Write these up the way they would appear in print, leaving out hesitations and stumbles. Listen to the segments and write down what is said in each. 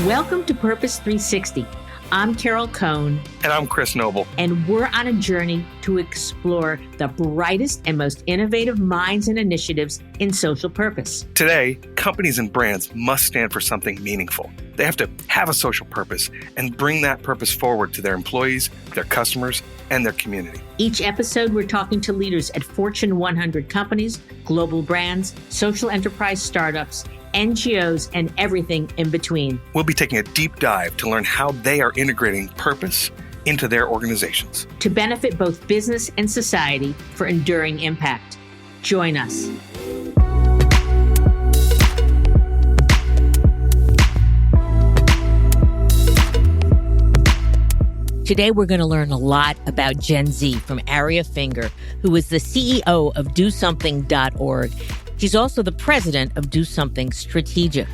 Welcome to Purpose 360. I'm Carol Cohn. And I'm Chris Noble. And we're on a journey to explore the brightest and most innovative minds and initiatives in social purpose. Today, companies and brands must stand for something meaningful. They have to have a social purpose and bring that purpose forward to their employees, their customers, and their community. Each episode, we're talking to leaders at Fortune 100 companies, global brands, social enterprise startups, NGOs, and everything in between. We'll be taking a deep dive to learn how they are integrating purpose into their organizations to benefit both business and society for enduring impact. Join us. Today, we're going to learn a lot about Gen Z from Aria Finger, who is the CEO of DoSomething.org. She's also the president of DoSomething Strategic.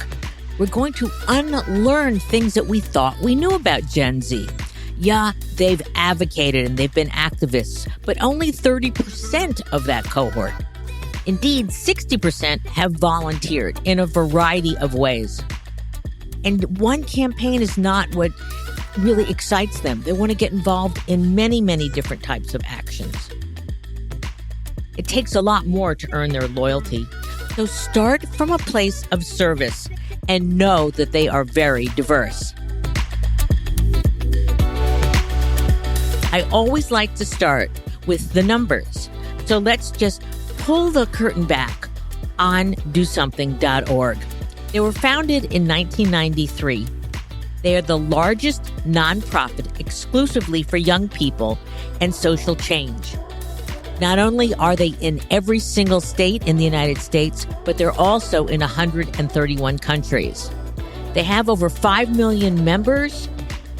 We're going to unlearn things that we thought we knew about Gen Z. Yeah, they've advocated and they've been activists, but only 30% of that cohort. Indeed, 60% have volunteered in a variety of ways. And one campaign is not what really excites them. They want to get involved in many, many different types of actions. It takes a lot more to earn their loyalty. So start from a place of service and know that they are very diverse. I always like to start with the numbers. So let's just pull the curtain back on DoSomething.org. They were founded in 1993. They are the largest nonprofit exclusively for young people and social change. Not only are they in every single state in the United States, but they're also in 131 countries. They have over 5 million members,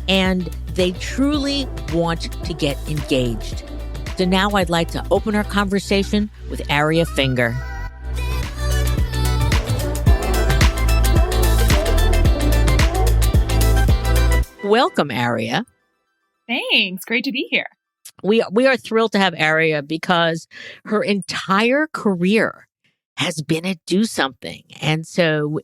and they truly want to get engaged. So now I'd like to open our conversation with Aria Finger. Welcome, Aria. Thanks. Great to be here. We are thrilled to have Aria because her entire career has been at DoSomething. And so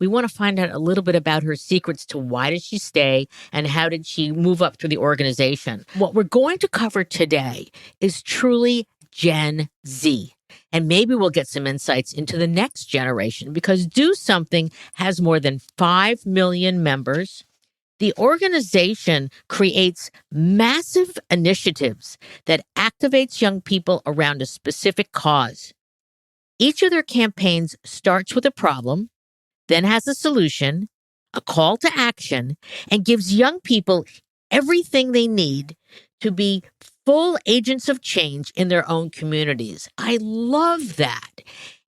we want to find out a little bit about her secrets to why did she stay and how did she move up through the organization. What we're going to cover today is truly Gen Z. And maybe we'll get some insights into the next generation because DoSomething has more than 5 million members. The organization creates massive initiatives that activates young people around a specific cause. Each of their campaigns starts with a problem, then has a solution, a call to action, and gives young people everything they need to be full agents of change in their own communities. I love that.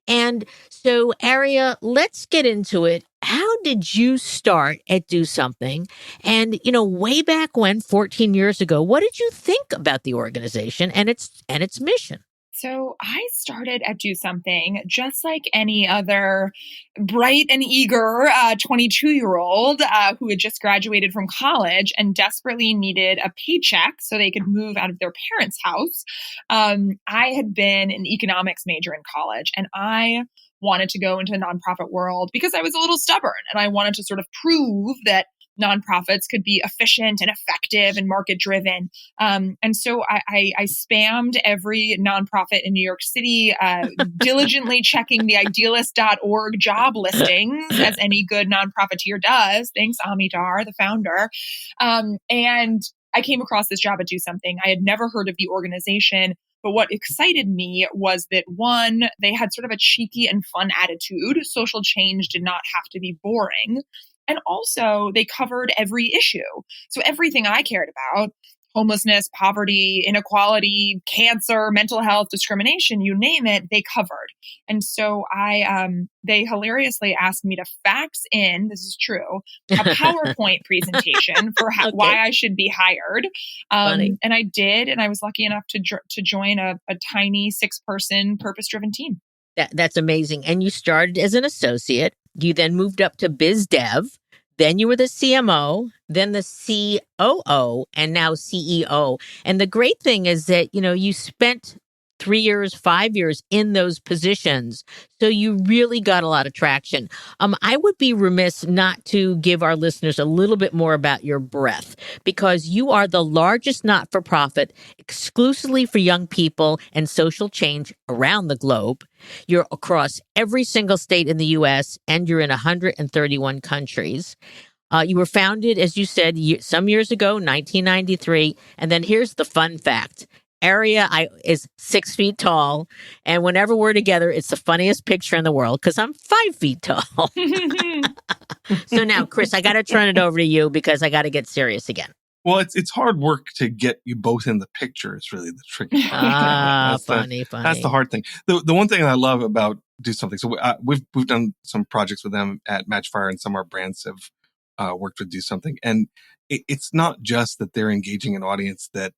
And so, Aria, let's get into it. How did you start at DoSomething? And, way back when, 14 years ago, what did you think about the organization and its mission? So I started at DoSomething just like any other bright and eager 22-year-old who had just graduated from college and desperately needed a paycheck so they could move out of their parents' house. I had been an economics major in college, and I wanted to go into the nonprofit world because I was a little stubborn and I wanted to sort of prove that nonprofits could be efficient and effective and market driven. And so I spammed every nonprofit in New York City, diligently checking the idealist.org job listings as any good nonprofiteer does. Thanks, Amidar, the founder. And I came across this job at DoSomething. I had never heard of the organization. But what excited me was that, one, they had sort of a cheeky and fun attitude. Social change did not have to be boring. And also, they covered every issue. So everything I cared about, homelessness, poverty, inequality, cancer, mental health, discrimination, you name it, they covered. And so they hilariously asked me to fax in, this is true, a PowerPoint presentation for why I should be hired. And I did, and I was lucky enough to join a tiny 6-person purpose-driven team. That's amazing. And you started as an associate. You then moved up to biz dev. Then you were the CMO, then the COO, and now CEO. And the great thing is that, you spent 3 years, 5 years in those positions. So you really got a lot of traction. I would be remiss not to give our listeners a little bit more about your breadth, because you are the largest not-for-profit exclusively for young people and social change around the globe. You're across every single state in the U.S., and you're in 131 countries. You were founded, as you said, some years ago, 1993. And then here's the fun fact. Aria is 6 feet tall. And whenever we're together, it's the funniest picture in the world because I'm 5 feet tall. So now, Chris, I got to turn it over to you because I got to get serious again. Well, it's hard work to get you both in the picture. It's really the tricky part. Funny. That's the hard thing. The one thing I love about Do Something. So we've done some projects with them at Matchfire, and some of our brands have worked with Do Something. And it's not just that they're engaging an audience that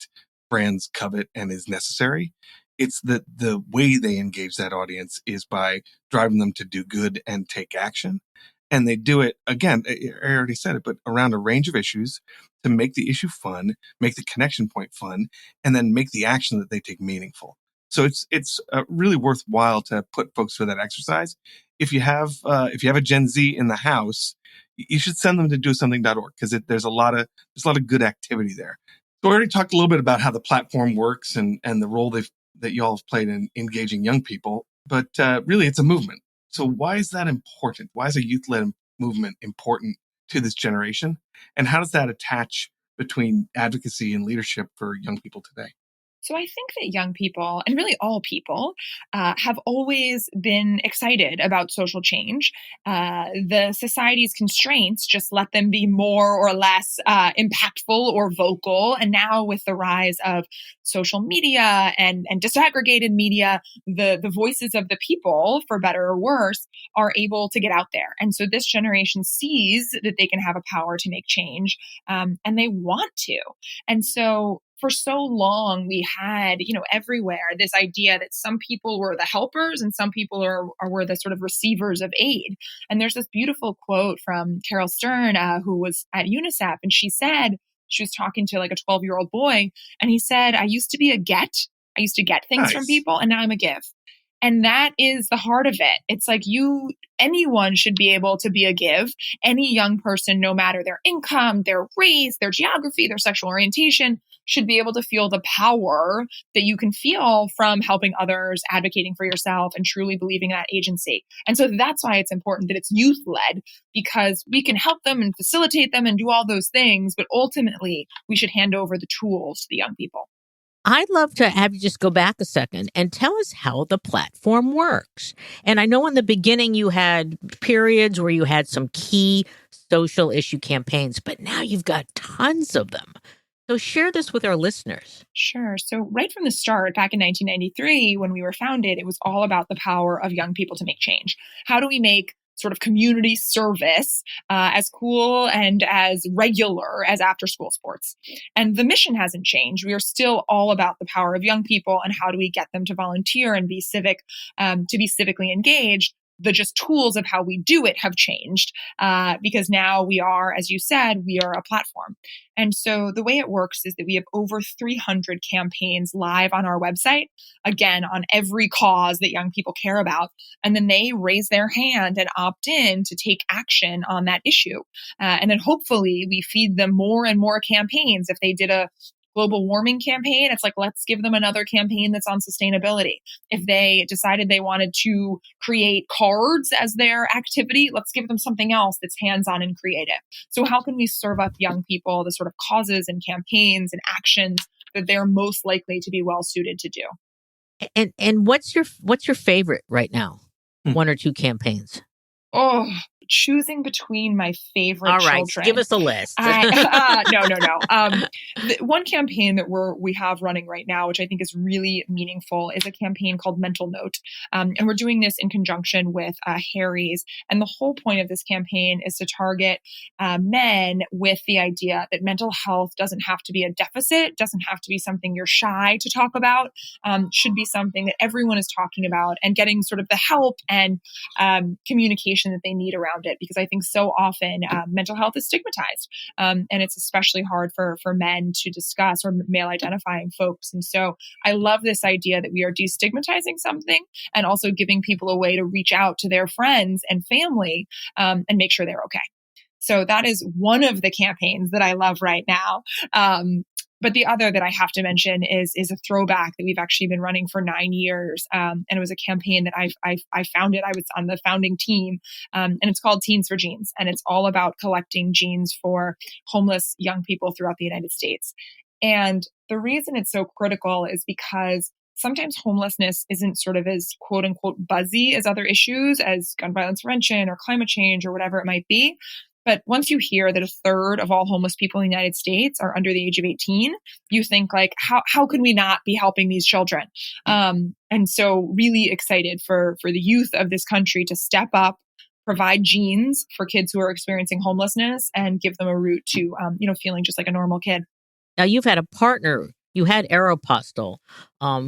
brands covet and is necessary. It's that the way they engage that audience is by driving them to do good and take action. And they do it, again, I already said it, but around a range of issues to make the issue fun, make the connection point fun, and then make the action that they take meaningful. So it's really worthwhile to put folks through that exercise. If you have a Gen Z in the house, you should send them to DoSomething.org because there's a lot of good activity there. So we already talked a little bit about how the platform works and the role that you all have played in engaging young people, but really it's a movement. So why is that important? Why is a youth-led movement important to this generation? And how does that attach between advocacy and leadership for young people today? So I think that young people, and really all people, have always been excited about social change. The society's constraints just let them be more or less impactful or vocal. And now with the rise of social media and disaggregated media, the voices of the people, for better or worse, are able to get out there. And so this generation sees that they can have a power to make change, and they want to. And so for so long, we had, everywhere this idea that some people were the helpers and some people were the sort of receivers of aid. And there's this beautiful quote from Carol Stern, who was at UNICEF, and she said, she was talking to like a 12-year-old boy, and he said, I used to be a get. I used to get things from people, and now I'm a give. And that is the heart of it. It's like anyone should be able to be a give. Any young person, no matter their income, their race, their geography, their sexual orientation, should be able to feel the power that you can feel from helping others, advocating for yourself, and truly believing in that agency. And so that's why it's important that it's youth-led, because we can help them and facilitate them and do all those things, but ultimately we should hand over the tools to the young people. I'd love to have you just go back a second and tell us how the platform works. And I know in the beginning you had periods where you had some key social issue campaigns, but now you've got tons of them. So share this with our listeners. Sure. So right from the start, back in 1993, when we were founded, it was all about the power of young people to make change. How do we make sort of community service as cool and as regular as after school sports? And the mission hasn't changed. We are still all about the power of young people and how do we get them to volunteer and be civically engaged. The just tools of how we do it have changed because now we are, as you said, we are a platform. And so the way it works is that we have over 300 campaigns live on our website, again, on every cause that young people care about. And then they raise their hand and opt in to take action on that issue. And then hopefully we feed them more and more campaigns. If they did a global warming campaign, it's like, let's give them another campaign that's on sustainability. If they decided they wanted to create cards as their activity, let's give them something else that's hands-on and creative. So how can we serve up young people the sort of causes and campaigns and actions that they're most likely to be well suited to do? And what's your favorite right now? One or two campaigns? Oh, choosing between my favorite All right, children. give us a list. No. One campaign that we have running right now, which I think is really meaningful, is a campaign called Mental Note. And we're doing this in conjunction with Harry's. And the whole point of this campaign is to target men with the idea that mental health doesn't have to be a deficit, doesn't have to be something you're shy to talk about, should be something that everyone is talking about and getting sort of the help and communication that they need around around it, because I think so often mental health is stigmatized. And it's especially hard for men to discuss, or male identifying folks. And so I love this idea that we are destigmatizing something and also giving people a way to reach out to their friends and family and make sure they're okay. So that is one of the campaigns that I love right now. But the other that I have to mention is a throwback that we've actually been running for 9 years. And it was a campaign that I founded. I was on the founding team. And it's called Teens for Genes. And it's all about collecting genes for homeless young people throughout the United States. And the reason it's so critical is because sometimes homelessness isn't sort of as quote unquote buzzy as other issues, as gun violence prevention or climate change or whatever it might be. But once you hear that a third of all homeless people in the United States are under the age of 18, you think like, how could we not be helping these children? And so really excited for the youth of this country to step up, provide genes for kids who are experiencing homelessness, and give them a route to, feeling just like a normal kid. Now, you've had a partner. You had Aeropostale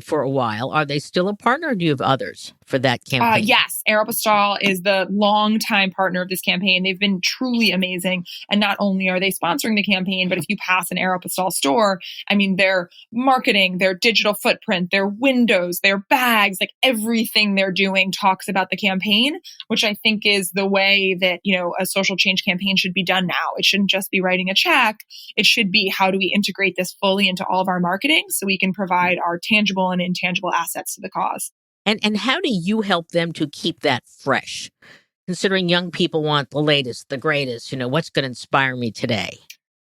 for a while. Are they still a partner, or do you have others for that campaign? Yes, Aeropostale is the longtime partner of this campaign. They've been truly amazing. And not only are they sponsoring the campaign, but if you pass an Aeropostale store, I mean, their marketing, their digital footprint, their windows, their bags, like everything they're doing talks about the campaign, which I think is the way that, a social change campaign should be done now. It shouldn't just be writing a check. It should be, how do we integrate this fully into all of our marketing so we can provide our tangible and intangible assets to the cause? And how do you help them to keep that fresh? Considering young people want the latest, the greatest, what's going to inspire me today?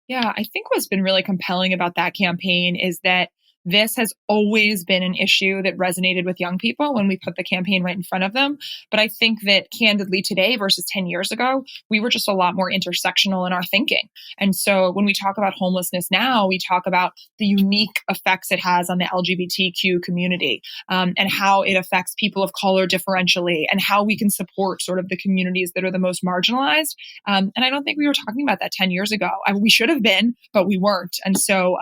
Yeah, I think what's been really compelling about that campaign is that this has always been an issue that resonated with young people when we put the campaign right in front of them. But I think that candidly today versus 10 years ago, we were just a lot more intersectional in our thinking. And so when we talk about homelessness now, we talk about the unique effects it has on the LGBTQ community, and how it affects people of color differentially, and how we can support sort of the communities that are the most marginalized. And I don't think we were talking about that 10 years ago. We should have been, but we weren't. And so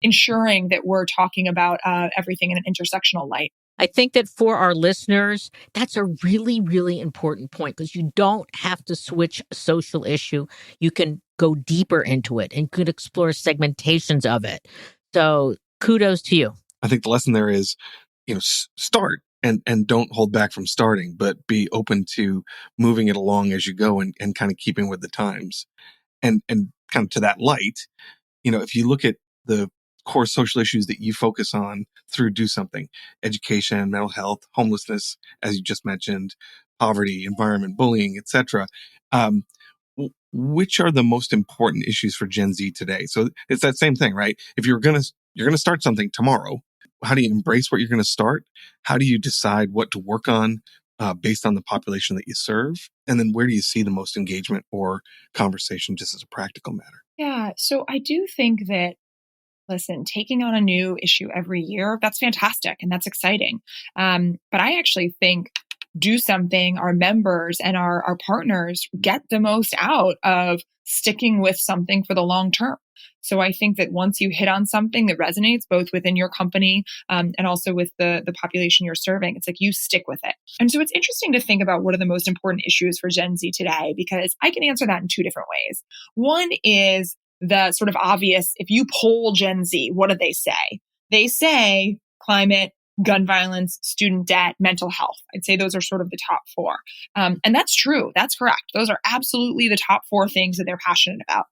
ensuring that we're talking about everything in an intersectional light. I think that for our listeners, that's a really, really important point, because you don't have to switch a social issue. You can go deeper into it and could explore segmentations of it. So kudos to you. I think the lesson there is, start and don't hold back from starting, but be open to moving it along as you go and kind of keeping with the times. And kind of to that light, if you look at the core social issues that you focus on through DoSomething: education, mental health, homelessness, as you just mentioned, poverty, environment, bullying, etc. Which are the most important issues for Gen Z today? So it's that same thing, right? If you're gonna start something tomorrow, how do you embrace what you're going to start? How do you decide what to work on based on the population that you serve? And then where do you see the most engagement or conversation, just as a practical matter? Yeah, so I do think that, listen, taking on a new issue every year, that's fantastic and that's exciting. But I actually think DoSomething, our members and our partners get the most out of sticking with something for the long term. So I think that once you hit on something that resonates both within your company and also with the population you're serving, it's like you stick with it. And so it's interesting to think about what are the most important issues for Gen Z today, because I can answer that in two different ways. One is the sort of obvious. If you poll Gen Z, what do they say? They say climate, gun violence, student debt, mental health. I'd say those are sort of the top four. And that's true. That's correct. Those are absolutely the top four things that they're passionate about.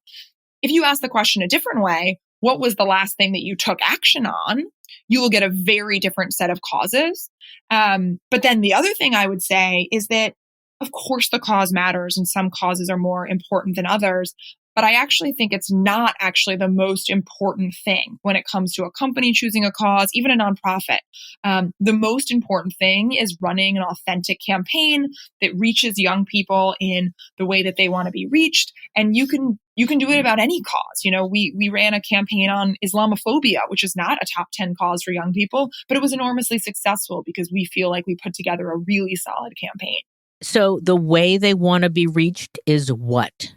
If you ask the question a different way, what was the last thing that you took action on? You will get a very different set of causes. But then the other thing I would say is that, of course, the cause matters and some causes are more important than others. But I actually think it's not actually the most important thing when it comes to a company choosing a cause, even a nonprofit. The most important thing is running an authentic campaign that reaches young people in the way that they want to be reached. And you can do it about any cause. We ran a campaign on Islamophobia, which is not a top 10 cause for young people, but it was enormously successful because we feel like we put together a really solid campaign. So the way they want to be reached is what?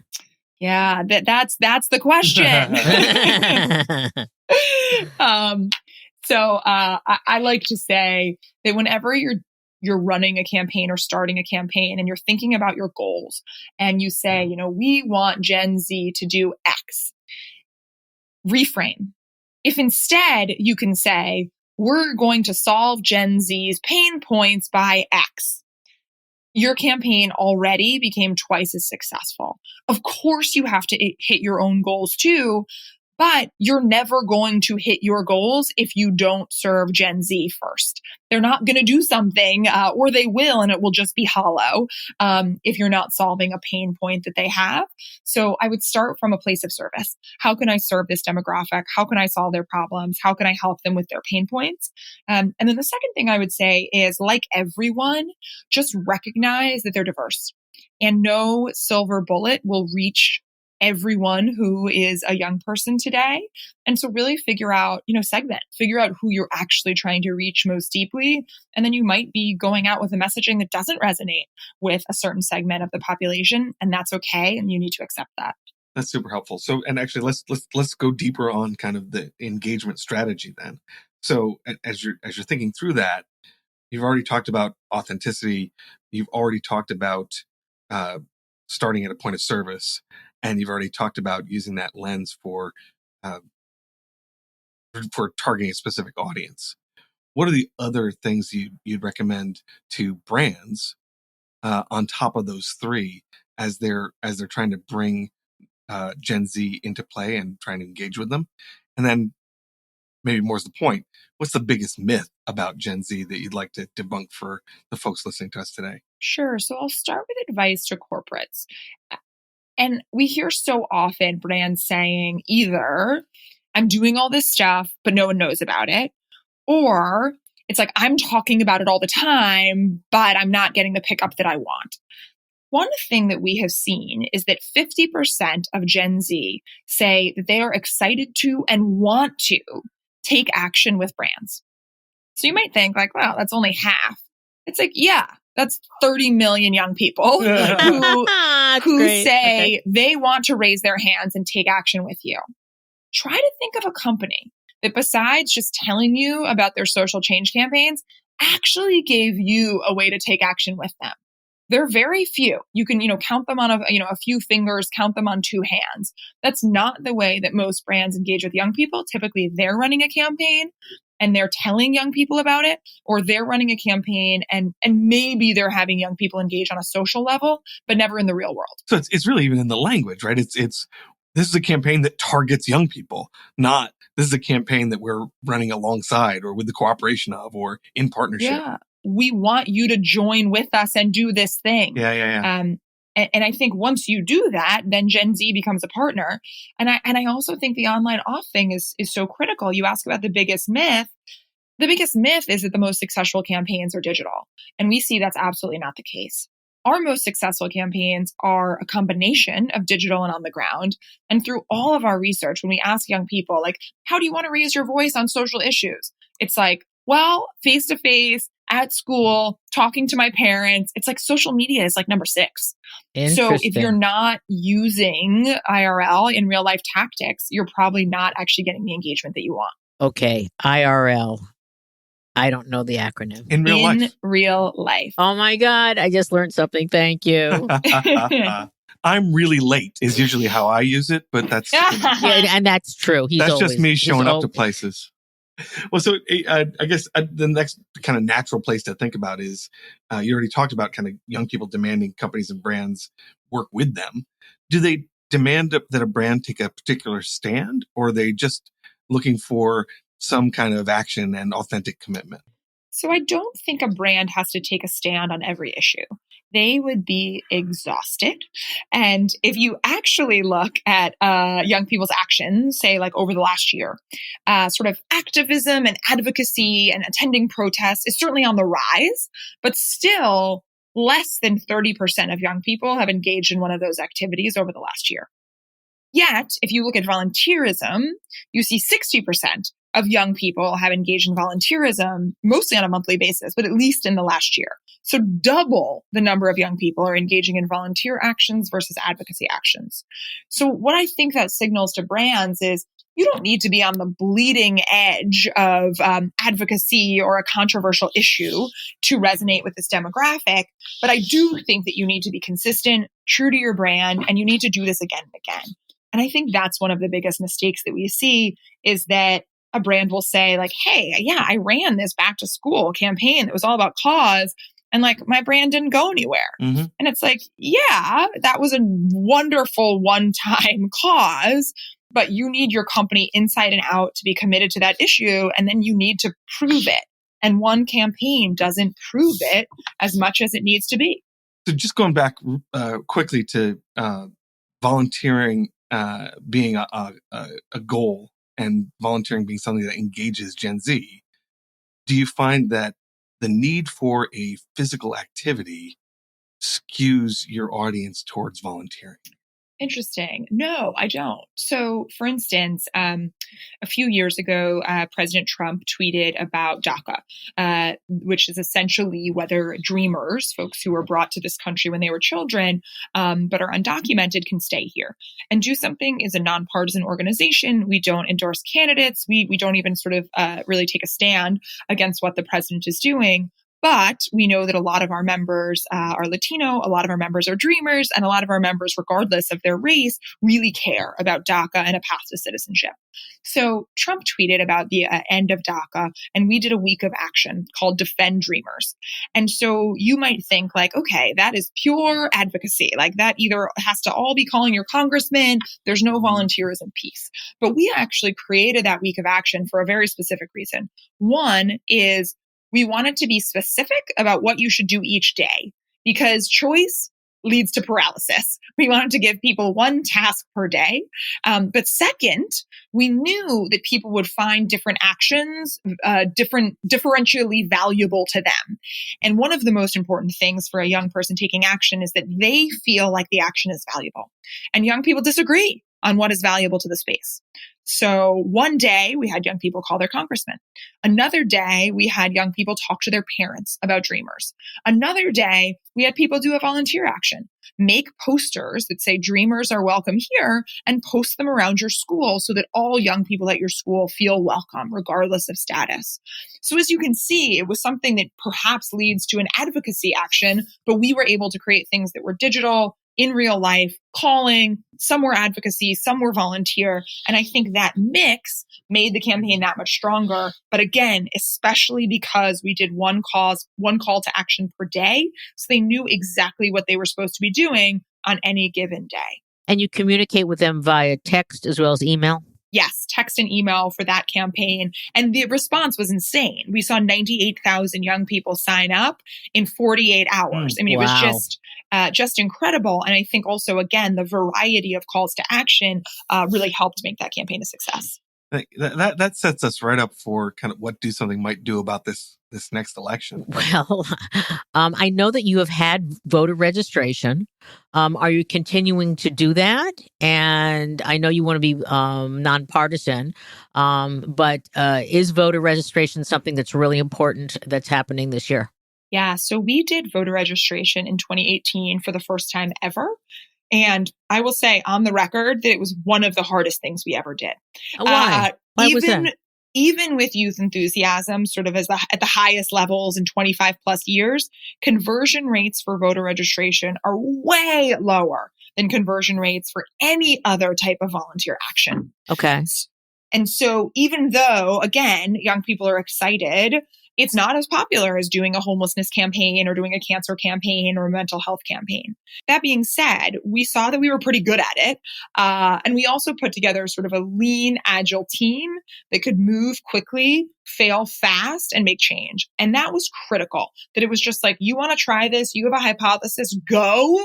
Yeah, that's the question. So I like to say that whenever you're you're running a campaign or starting a campaign and you're thinking about your goals and you say, we want Gen Z to do X. Reframe. If instead you can say, we're going to solve Gen Z's pain points by X, your campaign already became twice as successful. Of course, you have to hit your own goals too, but you're never going to hit your goals if you don't serve Gen Z first. They're not going to do something, or they will, and it will just be hollow if you're not solving a pain point that they have. So I would start from a place of service. How can I serve this demographic? How can I solve their problems? How can I help them with their pain points? And then the second thing I would say is, like everyone, just recognize that they're diverse. And no silver bullet will reach everyone who is a young person today. And so really figure out, figure out who you're actually trying to reach most deeply. And then you might be going out with a messaging that doesn't resonate with a certain segment of the population. And that's okay. And you need to accept that. That's super helpful. So, and actually let's go deeper on kind of the engagement strategy then. So as you're thinking through that, you've already talked about authenticity. You've already talked about starting at a point of service, and you've already talked about using that lens for targeting a specific audience. What are the other things you'd recommend to brands on top of those three as they're trying to bring Gen Z into play and trying to engage with them? And then maybe more is the point, what's the biggest myth about Gen Z that you'd like to debunk for the folks listening to us today? Sure. So I'll start with advice to corporates. And we hear so often brands saying either, I'm doing all this stuff, but no one knows about it, or it's like, I'm talking about it all the time, but I'm not getting the pickup that I want. One thing that we have seen is that 50% of Gen Z say that they are excited to and want to take action with brands. So you might think like, wow, that's only half. It's like, yeah, that's 30 million young people who say they want to raise their hands and take action with you. Try to think of a company that besides just telling you about their social change campaigns, actually gave you a way to take action with them. They're very few. You can, count them on a few fingers, count them on two hands. That's not the way that most brands engage with young people. Typically, they're running a campaign and they're telling young people about it, or they're running a campaign and maybe they're having young people engage on a social level, but never in the real world. So it's really even in the language, right? It's this is a campaign that targets young people, not this is a campaign that we're running alongside or with the cooperation of or in partnership. Yeah. We want you to join with us and do this thing. Yeah. And I think once you do that, then Gen Z becomes a partner. And I also think the online off thing is so critical. You ask about the biggest myth. The biggest myth is that the most successful campaigns are digital. And we see that's absolutely not the case. Our most successful campaigns are a combination of digital and on the ground. And through all of our research, when we ask young people, like, how do you want to raise your voice on social issues? It's like, well, face to face, at school, talking to my parents. It's like social media is like number 6. So if you're not using IRL in real life tactics, you're probably not actually getting the engagement that you want. Okay, IRL. I don't know the acronym. In real life. Oh my God, I just learned something. Thank you. I'm really late is usually how I use it, but that's... Yeah, and that's true. That's just me showing up to places. Well, so I guess the next kind of natural place to think about is you already talked about kind of young people demanding companies and brands work with them. Do they demand that a brand take a particular stand, or are they just looking for some kind of action and authentic commitment? So I don't think a brand has to take a stand on every issue. They would be exhausted. And if you actually look at young people's actions, say like over the last year, sort of activism and advocacy and attending protests is certainly on the rise, but still less than 30% of young people have engaged in one of those activities over the last year. Yet, if you look at volunteerism, you see 60% of young people have engaged in volunteerism, mostly on a monthly basis, but at least in the last year. So double the number of young people are engaging in volunteer actions versus advocacy actions. So what I think that signals to brands is you don't need to be on the bleeding edge of advocacy or a controversial issue to resonate with this demographic. But I do think that you need to be consistent, true to your brand, and you need to do this again and again. And I think that's one of the biggest mistakes that we see is that a brand will say like, hey, yeah, I ran this back to school campaign that was all about cause. And like my brand didn't go anywhere. Mm-hmm. And it's like, yeah, that was a wonderful one-time cause, but you need your company inside and out to be committed to that issue. And then you need to prove it. And one campaign doesn't prove it as much as it needs to be. So just going back quickly to volunteering being a goal and volunteering being something that engages Gen Z, do you find that the need for a physical activity skews your audience towards volunteering? Interesting. No, I don't. So, for instance, a few years ago, President Trump tweeted about DACA, which is essentially whether dreamers, folks who were brought to this country when they were children, but are undocumented, can stay here. And DoSomething is a nonpartisan organization. We don't endorse candidates. We don't even sort of really take a stand against what the president is doing. But we know that a lot of our members are Latino, a lot of our members are dreamers, and a lot of our members, regardless of their race, really care about DACA and a path to citizenship. So Trump tweeted about the end of DACA, and we did a week of action called Defend Dreamers. And so you might think like, okay, that is pure advocacy. Like that either has to all be calling your congressman. There's no volunteerism piece. But we actually created that week of action for a very specific reason. One is we wanted to be specific about what you should do each day because choice leads to paralysis. We wanted to give people one task per day. But second, we knew that people would find different actions, differentially valuable to them. And one of the most important things for a young person taking action is that they feel like the action is valuable. And young people disagree on what is valuable to the space. So one day we had young people call their congressman. Another day we had young people talk to their parents about dreamers. Another day we had people do a volunteer action. Make posters that say dreamers are welcome here and post them around your school so that all young people at your school feel welcome regardless of status. So as you can see, it was something that perhaps leads to an advocacy action, but we were able to create things that were digital, in real life, calling, some were advocacy, some were volunteer. And I think that mix made the campaign that much stronger. But again, especially because we did one call to action per day. So they knew exactly what they were supposed to be doing on any given day. And you communicate with them via text as well as email? Yes, text and email for that campaign. And the response was insane. We saw 98,000 young people sign up in 48 hours. I mean, wow. It was just incredible. And I think also, again, the variety of calls to action really helped make that campaign a success. That sets us right up for kind of what DoSomething might do about this next election. Well, I know that you have had voter registration. Are you continuing to do that? And I know you want to be nonpartisan, but is voter registration something that's really important that's happening this year? Yeah, so we did voter registration in 2018 for the first time ever. And I will say on the record that it was one of the hardest things we ever did. Why? Why was that? Even with youth enthusiasm, sort of at the highest levels in 25 plus years, conversion rates for voter registration are way lower than conversion rates for any other type of volunteer action. Okay. And so even though, again, young people are excited, it's not as popular as doing a homelessness campaign or doing a cancer campaign or a mental health campaign. That being said, we saw that we were pretty good at it. And we also put together sort of a lean, agile team that could move quickly, fail fast, and make change. And that was critical, that it was just like, you want to try this, you have a hypothesis, go.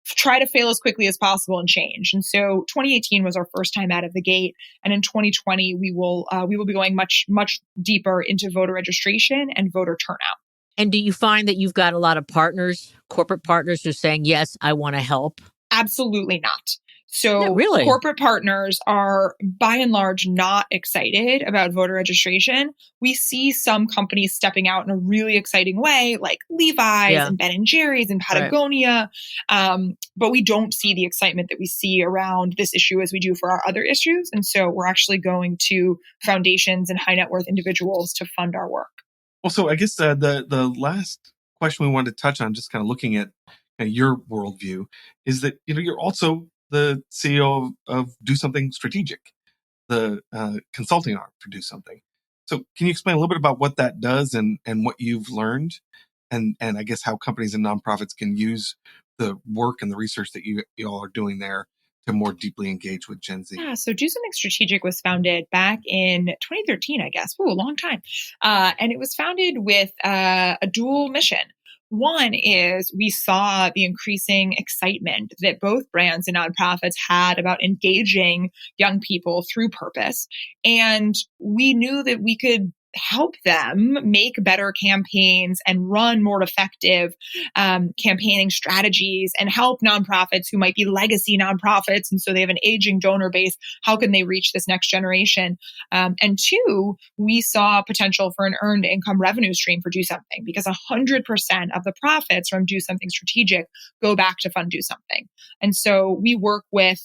Try to fail as quickly as possible and change. And so 2018 was our first time out of the gate. And in 2020, we will be going much, much deeper into voter registration and voter turnout. And do you find that you've got a lot of partners, corporate partners who are saying, yes, I want to help? Absolutely not. Yeah, So really? corporate partners are by and large not excited about voter registration. We see some companies stepping out in a really exciting way, like Levi's Yeah, and Ben and Jerry's and right. Patagonia. But we don't see the excitement that we see around this issue as we do for our other issues. And so we're actually going to foundations and high net worth individuals to fund our work. Well, so I guess the last question we wanted to touch on, just kind of looking at your worldview, is that you're also the CEO of Do Something Strategic, the consulting arm for Do Something. So can you explain a little bit about what that does and what you've learned, and I guess how companies and nonprofits can use the work and the research that you all are doing there to more deeply engage with Gen Z? Yeah, so Do Something Strategic was founded back in 2013, I guess. Ooh, a long time. And it was founded with a dual mission. One is we saw the increasing excitement that both brands and nonprofits had about engaging young people through purpose. And we knew that we could help them make better campaigns and run more effective campaigning strategies and help nonprofits who might be legacy nonprofits. And so they have an aging donor base. How can they reach this next generation? And two, we saw potential for an earned income revenue stream for Do Something because 100% of the profits from Do Something Strategic go back to fund Do Something. And so we work with,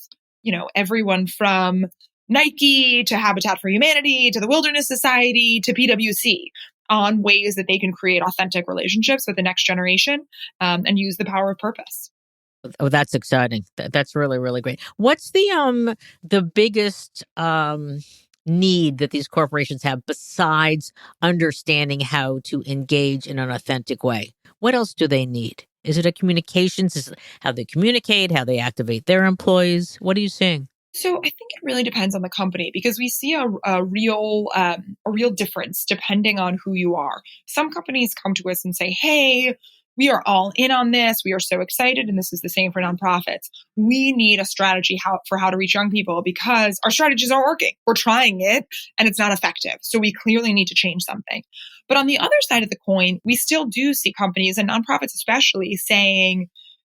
everyone from Nike to Habitat for Humanity to the Wilderness Society to PwC on ways that they can create authentic relationships with the next generation and use the power of purpose. Oh, that's exciting. That's really, really great. What's the biggest need that these corporations have besides understanding how to engage in an authentic way? What else do they need? Is it a communications? Is it how they communicate, how they activate their employees? What are you seeing? So I think it really depends on the company because we see a real difference depending on who you are. Some companies come to us and say, "Hey, we are all in on this. We are so excited," and this is the same for nonprofits. We need a strategy for how to reach young people because our strategies aren't working. We're trying it and it's not effective. So we clearly need to change something. But on the other side of the coin, we still do see companies and nonprofits especially saying,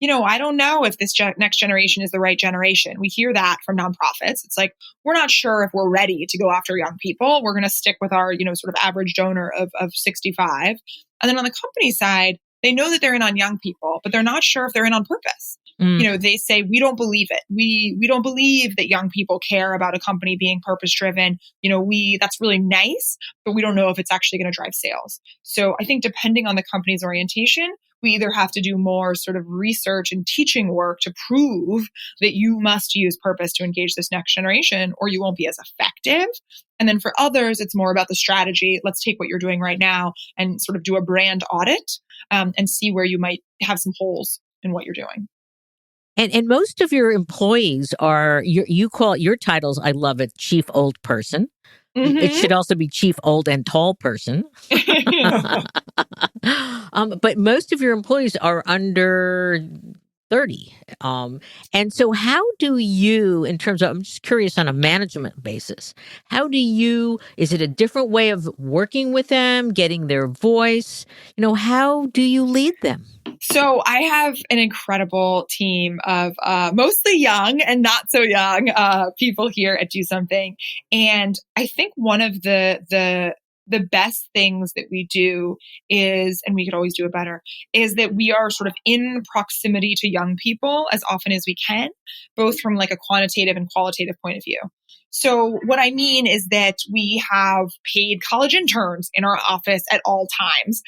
I don't know if this next generation is the right generation. We hear that from nonprofits. It's like, we're not sure if we're ready to go after young people. We're going to stick with our, sort of average donor of 65. And then on the company side, they know that they're in on young people, but they're not sure if they're in on purpose. They say, we don't believe it. We don't believe that young people care about a company being purpose driven. That's really nice, but we don't know if it's actually going to drive sales. So I think depending on the company's orientation, we either have to do more sort of research and teaching work to prove that you must use purpose to engage this next generation, or you won't be as effective. And then for others, it's more about the strategy. Let's take what you're doing right now and sort of do a brand audit and see where you might have some holes in what you're doing. And most of your employees are you call your titles. I love it. Chief Old Person. It should also be Chief Old and Tall Person. But most of your employees are under 30. And so how do you, in terms of, I'm just curious on a management basis, is it a different way of working with them, getting their voice? How do you lead them? So I have an incredible team of mostly young and not so young people here at Do Something. And I think one of the best things that we do is, and we could always do it better, is that we are sort of in proximity to young people as often as we can, both from like a quantitative and qualitative point of view. So what I mean is that we have paid college interns in our office at all times.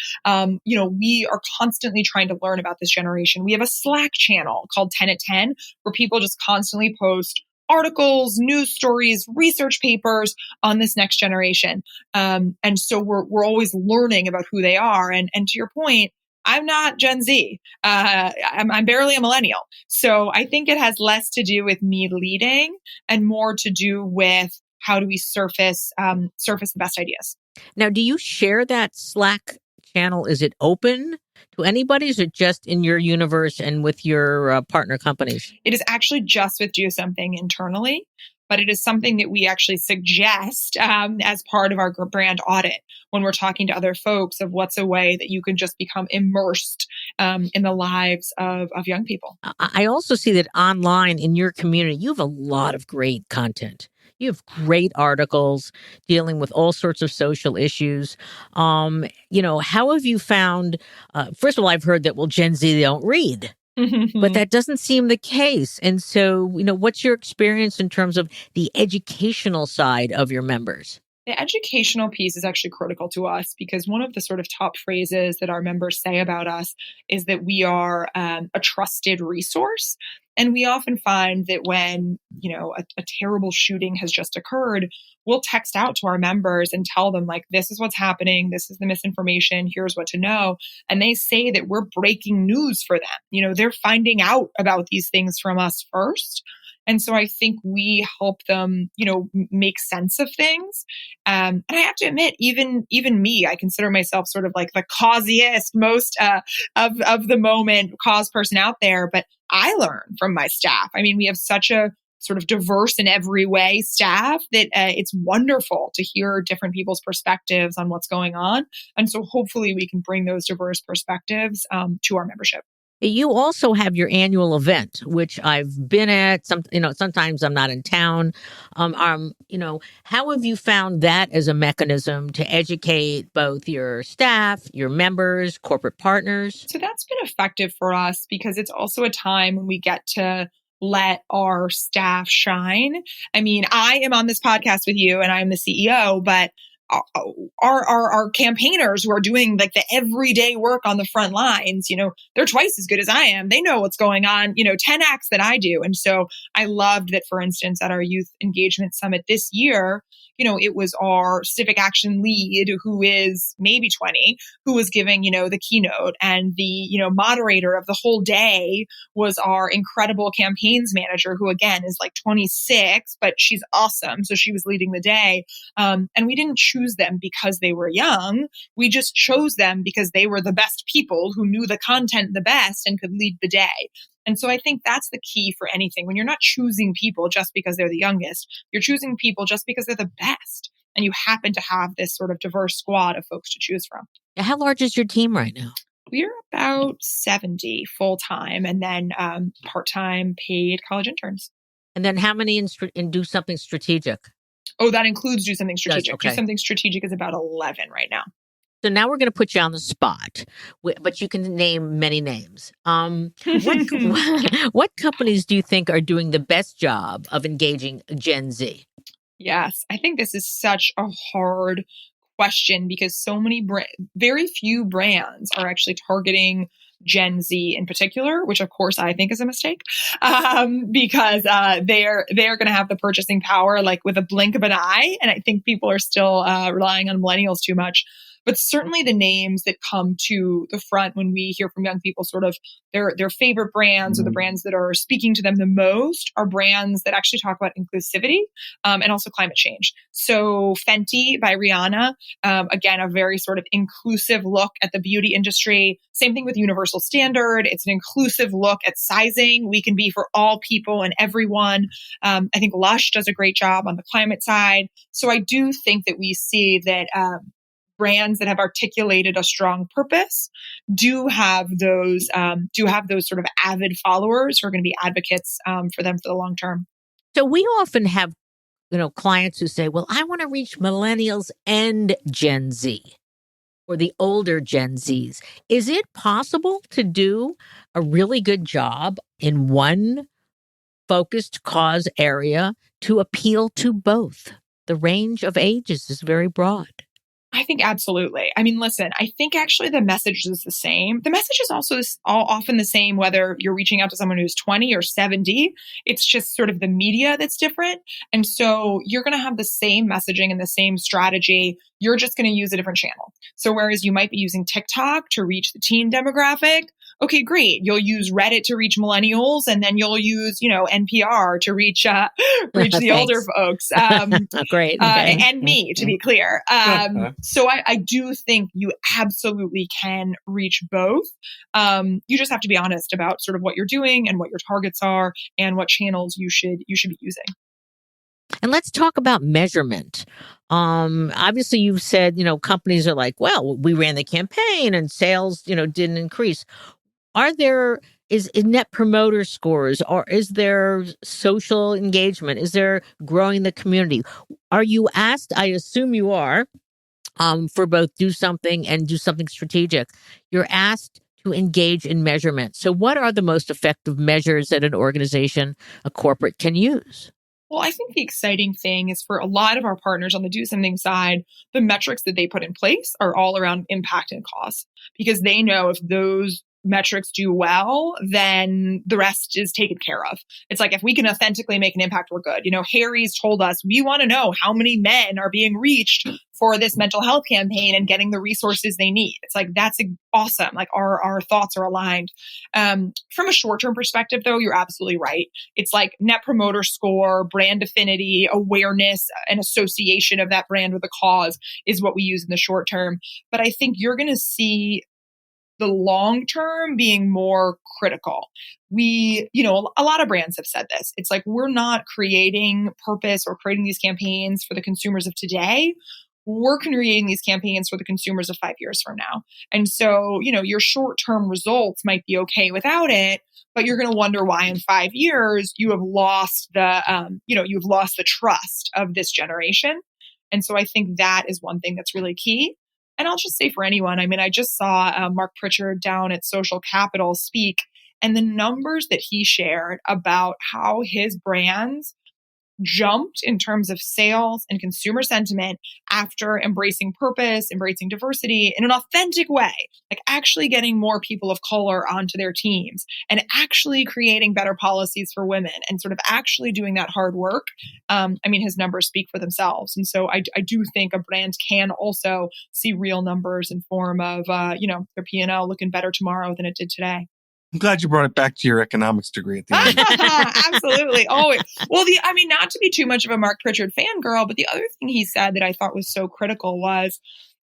We are constantly trying to learn about this generation. We have a Slack channel called 10 at 10 where people just constantly post articles, news stories, research papers on this next generation. And so we're always learning about who they are. And to your point, I'm not Gen Z. I'm barely a millennial. So I think it has less to do with me leading and more to do with how do we surface the best ideas. Now, do you share that Slack channel? Is it open to anybody? Is it just in your universe and with your partner companies? It is actually just with Do Something internally, but it is something that we actually suggest as part of our brand audit when we're talking to other folks of what's a way that you can just become immersed in the lives of young people. I also see that online in your community, you have a lot of great content. You have great articles dealing with all sorts of social issues. How have you found, first of all, I've heard that, well, Gen Z, they don't read. But that doesn't seem the case. And so, what's your experience in terms of the educational side of your members? The educational piece is actually critical to us because one of the sort of top phrases that our members say about us is that we are a trusted resource. And we often find that when, a terrible shooting has just occurred, we'll text out to our members and tell them, like, this is what's happening. This is the misinformation. Here's what to know. And they say that we're breaking news for them. They're finding out about these things from us first. And so I think we help them, make sense of things. And I have to admit, even me, I consider myself sort of like the causiest, most of the moment cause person out there. But I learn from my staff. I mean, we have such a sort of diverse in every way staff that it's wonderful to hear different people's perspectives on what's going on. And so hopefully we can bring those diverse perspectives to our membership. You also have your annual event, which I've been at. Sometimes I'm not in town. How have you found that as a mechanism to educate both your staff, your members, corporate partners? So that's been effective for us because it's also a time when we get to let our staff shine. I mean, I am on this podcast with you and I'm the CEO, but our campaigners who are doing like the everyday work on the front lines, they're twice as good as I am. They know what's going on, 10x that I do. And so I loved that, for instance, at our youth engagement summit this year, it was our civic action lead who is maybe 20, who was giving, the keynote, and the, moderator of the whole day was our incredible campaigns manager, who again is like 26, but she's awesome. So she was leading the day. And we didn't choose them because they were young. We just chose them because they were the best people who knew the content the best and could lead the day. And so I think that's the key for anything. When you're not choosing people just because they're the youngest, you're choosing people just because they're the best. And you happen to have this sort of diverse squad of folks to choose from. How large is your team right now? We're about 70 full-time and then part-time paid college interns. And then how many in DoSomething Strategic? Oh, that includes DoSomething Strategic. Yes, okay. DoSomething Strategic is about 11 right now. So now we're going to put you on the spot, but you can name many names. What companies do you think are doing the best job of engaging Gen Z? Yes, I think this is such a hard question because very few brands are actually targeting Gen Z in particular, which of course I think is a mistake, because they're going to have the purchasing power like with a blink of an eye, and I think people are still relying on millennials too much. But certainly the names that come to the front when we hear from young people, sort of their favorite brands or the brands that are speaking to them the most are brands that actually talk about inclusivity and also climate change. So Fenty by Rihanna, again, a very sort of inclusive look at the beauty industry. Same thing with Universal Standard. It's an inclusive look at sizing. We can be for all people and everyone. I think Lush does a great job on the climate side. So I do think that we see that brands that have articulated a strong purpose do have those sort of avid followers who are going to be advocates for them for the long term. So we often have, clients who say, well, I want to reach millennials and Gen Z or the older Gen Zs. Is it possible to do a really good job in one focused cause area to appeal to both? The range of ages is very broad. I think absolutely. I mean, listen, I think actually the message is the same. The message is also often the same, whether you're reaching out to someone who's 20 or 70. It's just sort of the media that's different. And so you're going to have the same messaging and the same strategy. You're just going to use a different channel. So whereas you might be using TikTok to reach the teen demographic, okay, great. You'll use Reddit to reach millennials, and then you'll use, NPR to reach the older folks. Great. Okay. And me, to be clear. So I do think you absolutely can reach both. You just have to be honest about sort of what you're doing and what your targets are and what channels you should be using. And let's talk about measurement. Obviously, you've said, companies are like, well, we ran the campaign and sales, didn't increase. is net promoter scores, or is there social engagement? Is there growing the community? Are you asked? I assume you are, for both Do Something and Do Something Strategic. You're asked to engage in measurement. So what are the most effective measures that an organization, a corporate, can use? Well, I think the exciting thing is for a lot of our partners on the Do Something side, the metrics that they put in place are all around impact and cost, because they know if those metrics do well, then the rest is taken care of. It's like, if we can authentically make an impact, we're good. Harry's told us, we want to know how many men are being reached for this mental health campaign and getting the resources they need. It's like, that's awesome. Like, our thoughts are aligned. From a short-term perspective, though, you're absolutely right. It's like net promoter score, brand affinity, awareness, and association of that brand with a cause is what we use in the short term. But I think you're going to see the long term being more critical. A lot of brands have said this. It's like, we're not creating purpose or creating these campaigns for the consumers of today. We're creating these campaigns for the consumers of 5 years from now. And so, your short-term results might be okay without it, but you're going to wonder why in 5 years you have lost you've lost the trust of this generation. And so I think that is one thing that's really key. And I'll just say for anyone, I just saw Mark Pritchard down at Social Capital speak, and the numbers that he shared about how his brands jumped in terms of sales and consumer sentiment after embracing purpose, embracing diversity in an authentic way, like actually getting more people of color onto their teams and actually creating better policies for women and sort of actually doing that hard work. His numbers speak for themselves. And so I do think a brand can also see real numbers in form of, their P&L looking better tomorrow than it did today. I'm glad you brought it back to your economics degree at the end. Absolutely. Always. Well, not to be too much of a Mark Pritchard fangirl, but the other thing he said that I thought was so critical was,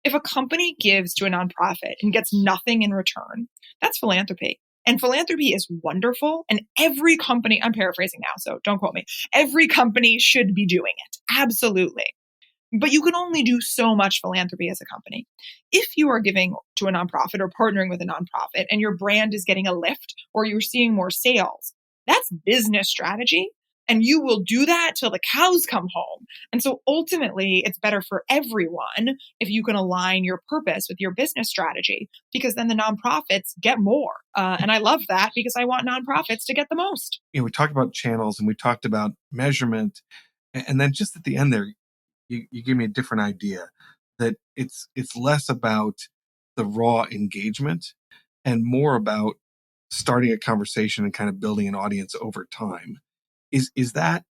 if a company gives to a nonprofit and gets nothing in return, that's philanthropy. And philanthropy is wonderful. And every company, I'm paraphrasing now, so don't quote me, every company should be doing it. Absolutely. But you can only do so much philanthropy as a company. If you are giving to a nonprofit or partnering with a nonprofit and your brand is getting a lift or you're seeing more sales, that's business strategy. And you will do that till the cows come home. And so ultimately, it's better for everyone if you can align your purpose with your business strategy, because then the nonprofits get more. And I love that, because I want nonprofits to get the most. We talked about channels and we talked about measurement. And then just at the end there, you gave me a different idea, that it's less about the raw engagement and more about starting a conversation and kind of building an audience over time. Does that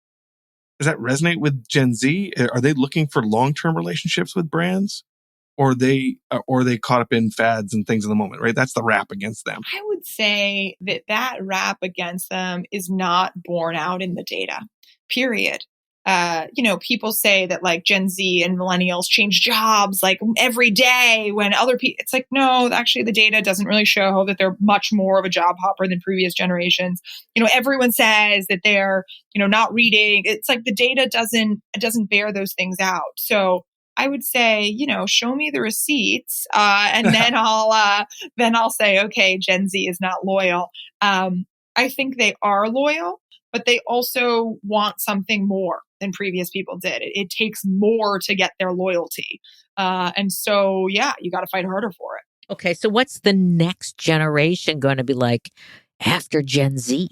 resonate with Gen Z? Are they looking for long-term relationships with brands, or are they caught up in fads and things in the moment, right? That's the rap against them. I would say that rap against them is not borne out in the data, period. People say that like Gen Z and millennials change jobs like every day, when other people, it's like, no, actually the data doesn't really show that they're much more of a job hopper than previous generations. Everyone says that they're, not reading. It's like the data doesn't bear those things out. So I would say, show me the receipts, and then I'll say, okay, Gen Z is not loyal. I think they are loyal, but they also want something more than previous people did. It takes more to get their loyalty. And so, yeah, you got to fight harder for it. Okay, so what's the next generation going to be like after Gen Z?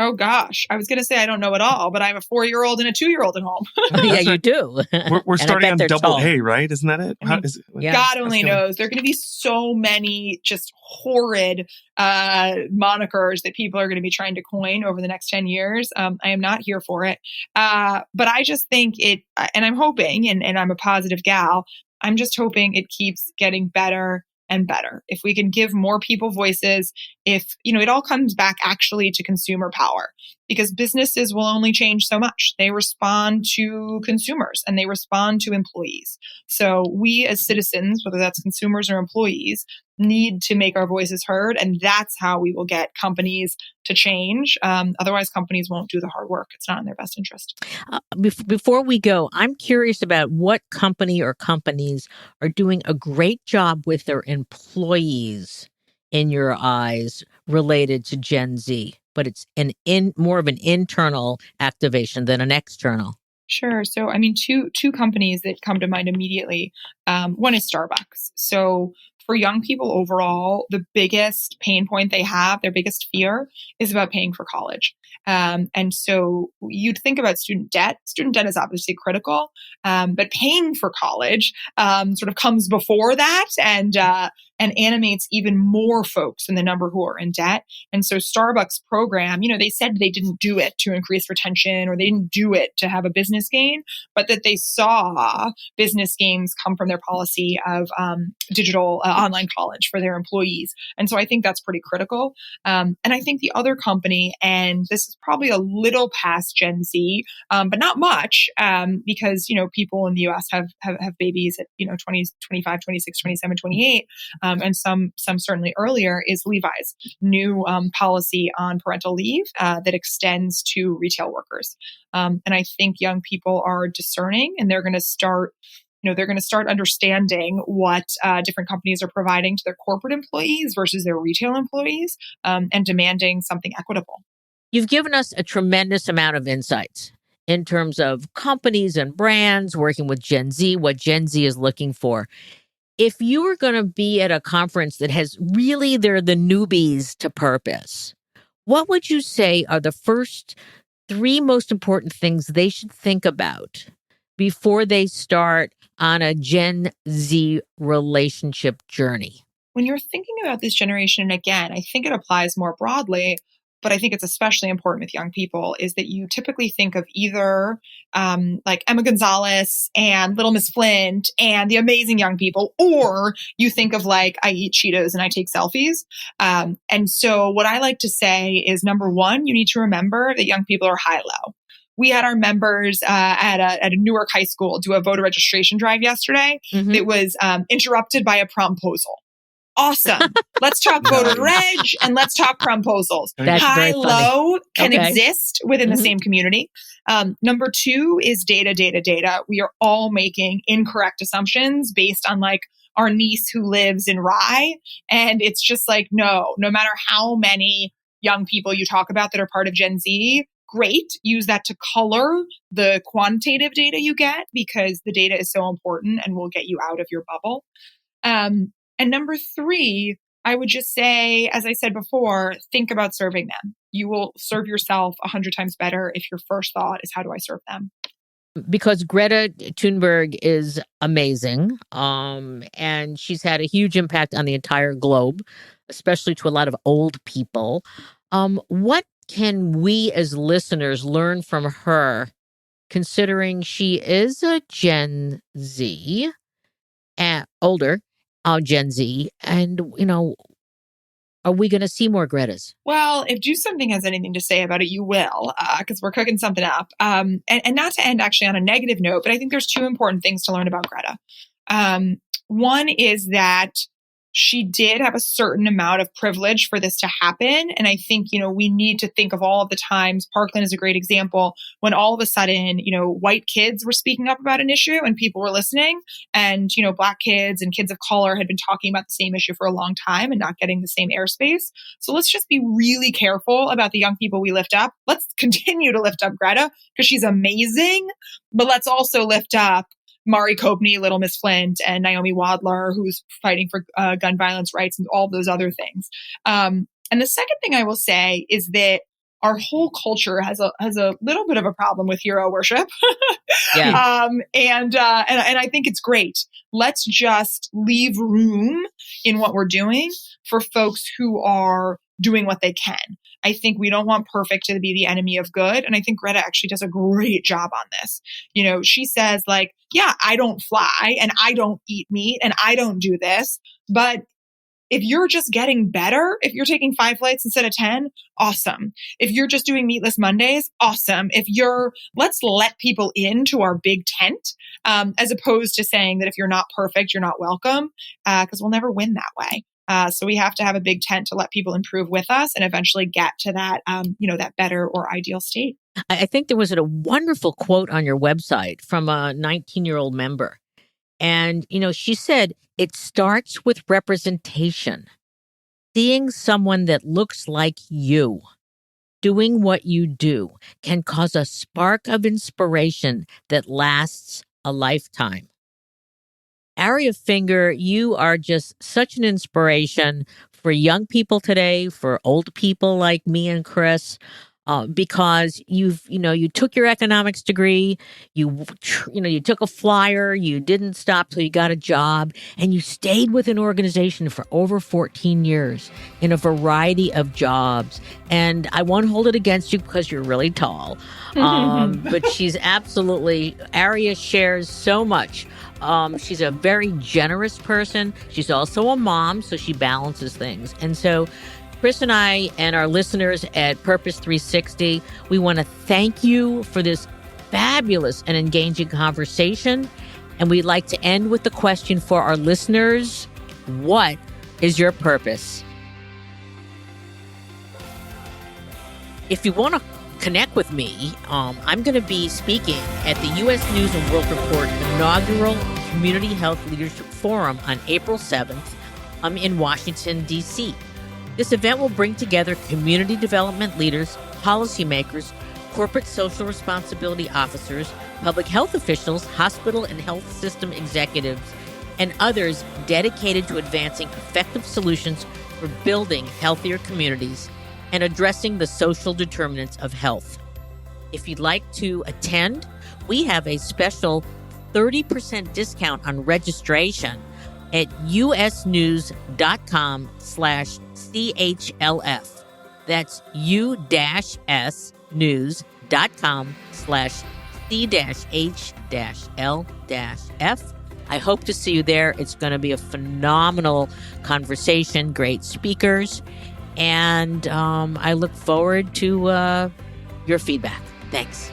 Oh, gosh. I was going to say I don't know at all, but I have a 4-year-old and a 2-year-old at home. Yeah, you do. We're starting on double A, right? Isn't that it? Yeah, God only knows. There are going to be so many just horrid monikers that people are going to be trying to coin over the next 10 years. I am not here for it. But I just think and I'm hoping, and I'm a positive gal, I'm just hoping it keeps getting better and better. If we can give more people voices, it all comes back actually to consumer power, because businesses will only change so much. They respond to consumers and they respond to employees. So we as citizens, whether that's consumers or employees, need to make our voices heard. And that's how we will get companies to change. Otherwise, companies won't do the hard work. It's not in their best interest. Before we go, I'm curious about what company or companies are doing a great job with their employees in your eyes related to Gen Z, but it's more of an internal activation than an external? Sure. So, I mean, two companies that come to mind immediately. One is Starbucks. So, for young people overall, the biggest pain point they have, their biggest fear, is about paying for college. And so, you'd think about student debt. Student debt is obviously critical, but paying for college sort of comes before that, and animates even more folks than the number who are in debt. And so Starbucks program, they said they didn't do it to increase retention or they didn't do it to have a business gain, but that they saw business gains come from their policy of digital online college for their employees. And so I think that's pretty critical. And I think the other company, and this is probably a little past Gen Z, but not much, because, people in the US have babies at, 20, 25, 26, 27, 28. And some certainly earlier, is Levi's new policy on parental leave that extends to retail workers. And I think young people are discerning, and they're going to start understanding what different companies are providing to their corporate employees versus their retail employees, and demanding something equitable. You've given us a tremendous amount of insights in terms of companies and brands working with Gen Z, what Gen Z is looking for. If you were going to be at a conference that they're the newbies to purpose, what would you say are the first 3 most important things they should think about before they start on a Gen Z relationship journey? When you're thinking about this generation, and again, I think it applies more broadly, but I think it's especially important with young people, is that you typically think of either like Emma Gonzalez and Little Miss Flint and the amazing young people, or you think of like, I eat Cheetos and I take selfies. And so what I like to say is, number one, you need to remember that young people are high-low. We had our members at a Newark high school do a voter registration drive yesterday. Mhm. That was interrupted by a promposal. Awesome. Let's talk voter reg and let's talk proposals. That's High, very funny. low can Okay. exist within the Mhm. same community. Number two is data. We are all making incorrect assumptions based on like our niece who lives in Rye. And it's just like, no matter how many young people you talk about that are part of Gen Z, great. Use that to color the quantitative data you get, because the data is so important and will get you out of your bubble. And number three, I would just say, as I said before, think about serving them. You will serve yourself 100 times better if your first thought is, how do I serve them? Because Greta Thunberg is amazing, and she's had a huge impact on the entire globe, especially to a lot of old people. What can we as listeners learn from her, considering she is a Gen Z, older Gen Z, and are we going to see more Gretas? Well, if DoSomething has anything to say about it, you will, because we're cooking something up. And not to end actually on a negative note, but I think there's 2 important things to learn about Greta. One is that she did have a certain amount of privilege for this to happen. And I think, we need to think of all of the times. Parkland is a great example, when all of a sudden, white kids were speaking up about an issue and people were listening, and, Black kids and kids of color had been talking about the same issue for a long time and not getting the same airspace. So let's just be really careful about the young people we lift up. Let's continue to lift up Greta because she's amazing, but let's also lift up Mari Copney, Little Miss Flint, and Naomi Wadler, who's fighting for gun violence rights and all those other things. And the second thing I will say is that our whole culture has a little bit of a problem with hero worship. Yeah. And I think it's great. Let's just leave room in what we're doing for folks who are doing what they can. I think we don't want perfect to be the enemy of good. And I think Greta actually does a great job on this. She says like, yeah, I don't fly and I don't eat meat and I don't do this, but if you're just getting better, if you're taking 5 flights instead of 10, awesome. If you're just doing meatless Mondays, awesome. Let's let people into our big tent, as opposed to saying that if you're not perfect, you're not welcome, because we'll never win that way. So we have to have a big tent to let people improve with us and eventually get to that, that better or ideal state. I think there was a wonderful quote on your website from a 19-year-old member. And, she said, it starts with representation. seeing someone that looks like you doing what you do can cause a spark of inspiration that lasts a lifetime. Aria Finger, you are just such an inspiration for young people today, for old people like me and Chris, because you took your economics degree, you took a flyer, you didn't stop till you got a job, and you stayed with an organization for over 14 years in a variety of jobs. And I won't hold it against you because you're really tall, but Aria shares so much. She's a very generous person. She's also a mom, so she balances things. And so Chris and I and our listeners at Purpose 360, we want to thank you for this fabulous and engaging conversation. And we'd like to end with the question for our listeners: what is your purpose? If you want to connect with me, I'm going to be speaking at the U.S. News and World Report inaugural Community Health Leadership Forum on April 7th in Washington, D.C. This event will bring together community development leaders, policymakers, corporate social responsibility officers, public health officials, hospital and health system executives, and others dedicated to advancing effective solutions for building healthier communities and addressing the social determinants of health. If you'd like to attend, we have a special 30% discount on registration at usnews.com/CHLF. That's u-news.com/C-H-L-F. I hope to see you there. It's going to be a phenomenal conversation, great speakers, and I look forward to your feedback. Thanks.